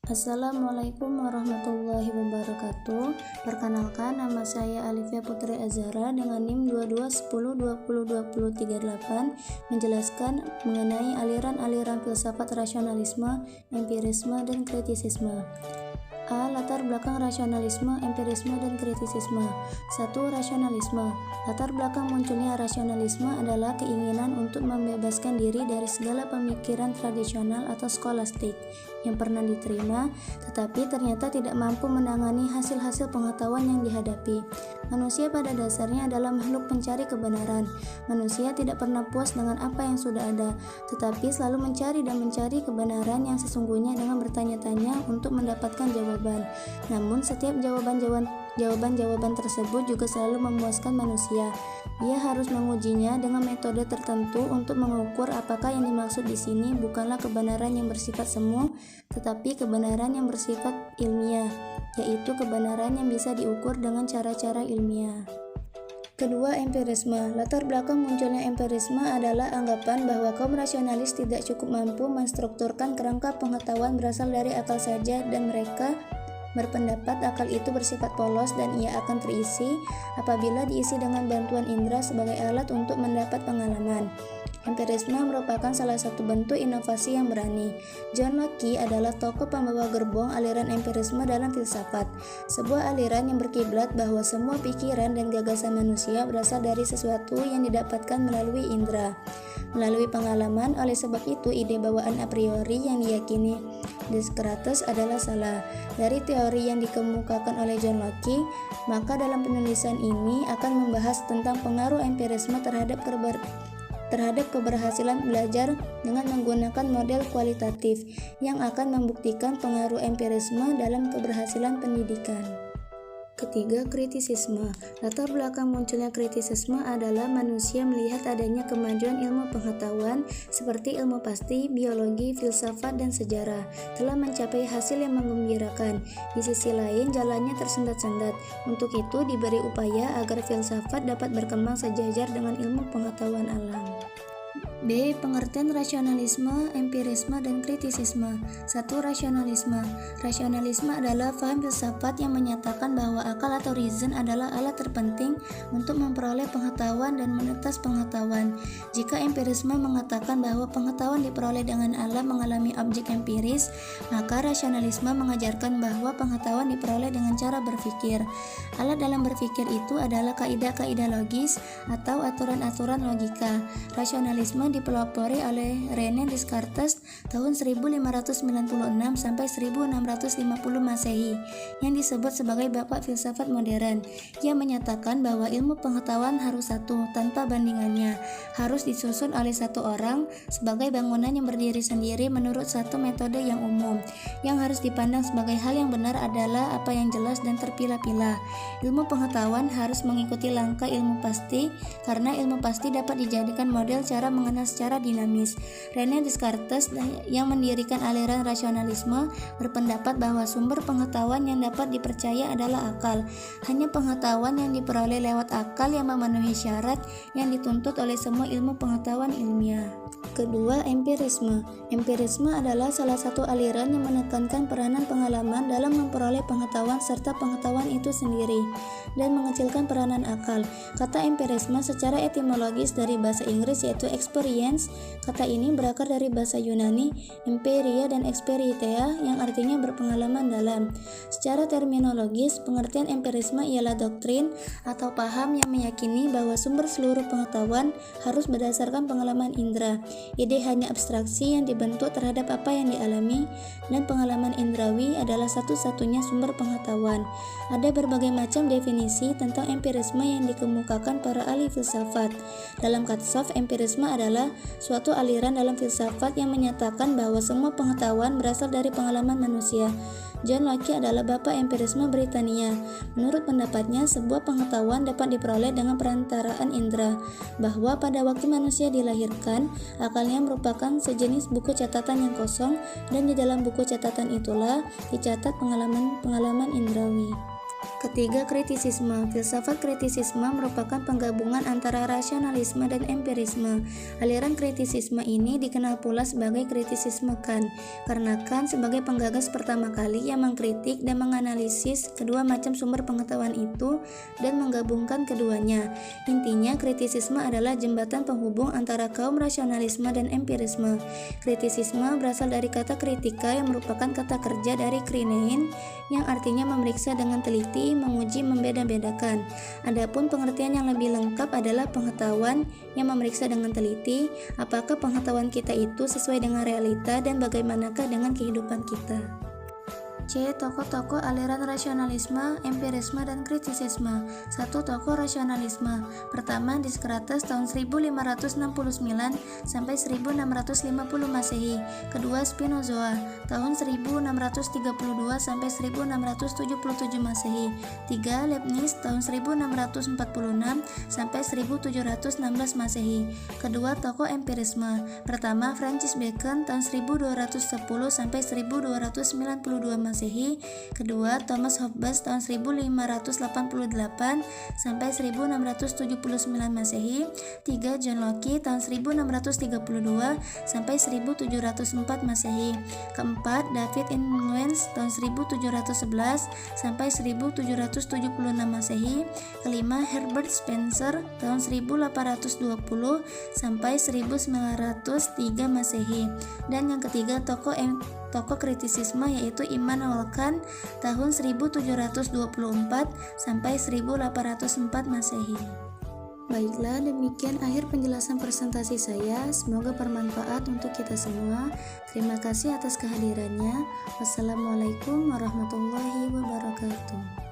Assalamualaikum warahmatullahi wabarakatuh. Perkenalkan, nama saya Alifia Putri Azhara dengan NIM 2210202038 menjelaskan mengenai aliran-aliran filsafat rasionalisme, empirisme, dan kritisisme. A. Latar belakang rasionalisme, empirisme, dan kritisisme. 1. Rasionalisme. Latar belakang munculnya rasionalisme adalah keinginan untuk membebaskan diri dari segala pemikiran tradisional atau skolastik yang pernah diterima, tetapi ternyata tidak mampu menangani hasil-hasil pengetahuan yang dihadapi. Manusia pada dasarnya adalah makhluk pencari kebenaran. Manusia tidak pernah puas dengan apa yang sudah ada, tetapi selalu mencari dan mencari kebenaran yang sesungguhnya dengan bertanya-tanya untuk mendapatkan jawaban. Namun setiap jawaban tersebut juga selalu memuaskan manusia. Ia harus mengujinya dengan metode tertentu untuk mengukur apakah yang dimaksud di sini bukanlah kebenaran yang bersifat semu, tetapi kebenaran yang bersifat ilmiah, yaitu kebenaran yang bisa diukur dengan cara-cara ilmiah. Kedua, empirisme. Latar belakang munculnya empirisme adalah anggapan bahwa kaum rasionalis tidak cukup mampu menstrukturkan kerangka pengetahuan berasal dari akal saja, dan mereka berpendapat akal itu bersifat polos dan ia akan terisi apabila diisi dengan bantuan indera sebagai alat untuk mendapat pengalaman. Empirisme merupakan salah satu bentuk inovasi yang berani. John Locke adalah tokoh pembawa gerbong aliran empirisme dalam filsafat, sebuah aliran yang berkiblat bahwa semua pikiran dan gagasan manusia berasal dari sesuatu yang didapatkan melalui indera, melalui pengalaman. Oleh sebab itu, ide bawaan a priori yang diyakini Descartes adalah salah. Dari teori yang dikemukakan oleh John Locke, maka dalam penulisan ini akan membahas tentang pengaruh empirisme terhadap keberhasilan belajar dengan menggunakan model kualitatif yang akan membuktikan pengaruh empirisme dalam keberhasilan pendidikan. Ketiga, kritisisme. Latar belakang munculnya kritisisme adalah manusia melihat adanya kemajuan ilmu pengetahuan seperti ilmu pasti, biologi, filsafat, dan sejarah telah mencapai hasil yang menggembirakan. Di sisi lain, jalannya tersendat-sendat. Untuk itu, diberi upaya agar filsafat dapat berkembang sejajar dengan ilmu pengetahuan alam. B. Pengertian rasionalisme, empirisme, dan kritisisme. 1. Rasionalisme. Rasionalisme adalah paham filsafat yang menyatakan bahwa akal atau reason adalah alat terpenting untuk memperoleh pengetahuan dan menetas pengetahuan. Jika empirisme mengatakan bahwa pengetahuan diperoleh dengan alam mengalami objek empiris, maka rasionalisme mengajarkan bahwa pengetahuan diperoleh dengan cara berpikir. Alat dalam berpikir itu adalah kaidah-kaidah logis atau aturan-aturan logika. Rasionalisme dipelopori oleh René Descartes tahun 1596 sampai 1650 Masehi, yang disebut sebagai bapak filsafat modern. Ia menyatakan bahwa ilmu pengetahuan harus satu, tanpa bandingannya, harus disusun oleh satu orang sebagai bangunan yang berdiri sendiri menurut satu metode yang umum. Yang harus dipandang sebagai hal yang benar adalah apa yang jelas dan terpilah-pilah. Ilmu pengetahuan harus mengikuti langkah ilmu pasti, karena ilmu pasti dapat dijadikan model cara mengenal secara dinamis. René Descartes yang mendirikan aliran rasionalisme berpendapat bahwa sumber pengetahuan yang dapat dipercaya adalah akal. Hanya pengetahuan yang diperoleh lewat akal yang memenuhi syarat yang dituntut oleh semua ilmu pengetahuan ilmiah. Kedua, empirisme. Empirisme adalah salah satu aliran yang menekankan peranan pengalaman dalam memperoleh pengetahuan serta pengetahuan itu sendiri, dan mengecilkan peranan akal. Kata empirisme secara etimologis dari bahasa Inggris yaitu experience. Kata ini berakar dari bahasa Yunani empiria dan experitia yang artinya berpengalaman dalam. Secara terminologis, pengertian empirisme ialah doktrin atau paham yang meyakini bahwa sumber seluruh pengetahuan harus berdasarkan pengalaman indera. Ide hanya abstraksi yang dibentuk terhadap apa yang dialami, dan pengalaman indrawi adalah satu-satunya sumber pengetahuan. Ada berbagai macam definisi tentang empirisme yang dikemukakan para ahli filsafat. Dalam Katsof, empirisme adalah suatu aliran dalam filsafat yang menyatakan bahwa semua pengetahuan berasal dari pengalaman manusia. John Locke adalah bapak empirisme Britania. Menurut pendapatnya, sebuah pengetahuan dapat diperoleh dengan perantaraan indera, bahwa pada waktu manusia dilahirkan, akalnya merupakan sejenis buku catatan yang kosong, dan di dalam buku catatan itulah dicatat pengalaman indrawi. Ketiga, kritisisme. Filsafat kritisisme merupakan penggabungan antara rasionalisme dan empirisme. Aliran kritisisme ini dikenal pula sebagai kritisisme Kant, karena Kant sebagai penggagas pertama kali yang mengkritik dan menganalisis kedua macam sumber pengetahuan itu dan menggabungkan keduanya. Intinya, kritisisme adalah jembatan penghubung antara kaum rasionalisme dan empirisme. Kritisisme berasal dari kata kritika yang merupakan kata kerja dari krinein yang artinya memeriksa dengan teliti, menguji, membeda-bedakan. Adapun pengertian yang lebih lengkap adalah pengetahuan yang memeriksa dengan teliti apakah pengetahuan kita itu sesuai dengan realita dan bagaimanakah dengan kehidupan kita. C. Tokoh-tokoh aliran rasionalisme, empirisme, dan kritisisme. 1. Tokoh rasionalisme. Pertama, Descartes tahun 1569 sampai 1650 Masehi. Kedua, Spinoza tahun 1632 sampai 1677 Masehi. 3. Leibniz tahun 1646 sampai 1716 Masehi. Kedua, tokoh empirisme. Pertama, Francis Bacon tahun 1210 sampai 1292 Masehi. Kedua, Thomas Hobbes tahun 1588 sampai 1679 Masehi. 3. John Locke tahun 1632 sampai 1704 Masehi. Keempat, David Ingles tahun 1711 sampai 1776 Masehi. Kelima, Herbert Spencer tahun 1820 sampai 1903 Masehi. Dan yang ketiga, tokoh kritisisme yaitu Immanuel Kant tahun 1724 sampai 1804 Masehi. Baiklah, demikian akhir penjelasan presentasi saya. Semoga bermanfaat untuk kita semua. Terima kasih atas kehadirannya. Wassalamualaikum warahmatullahi wabarakatuh.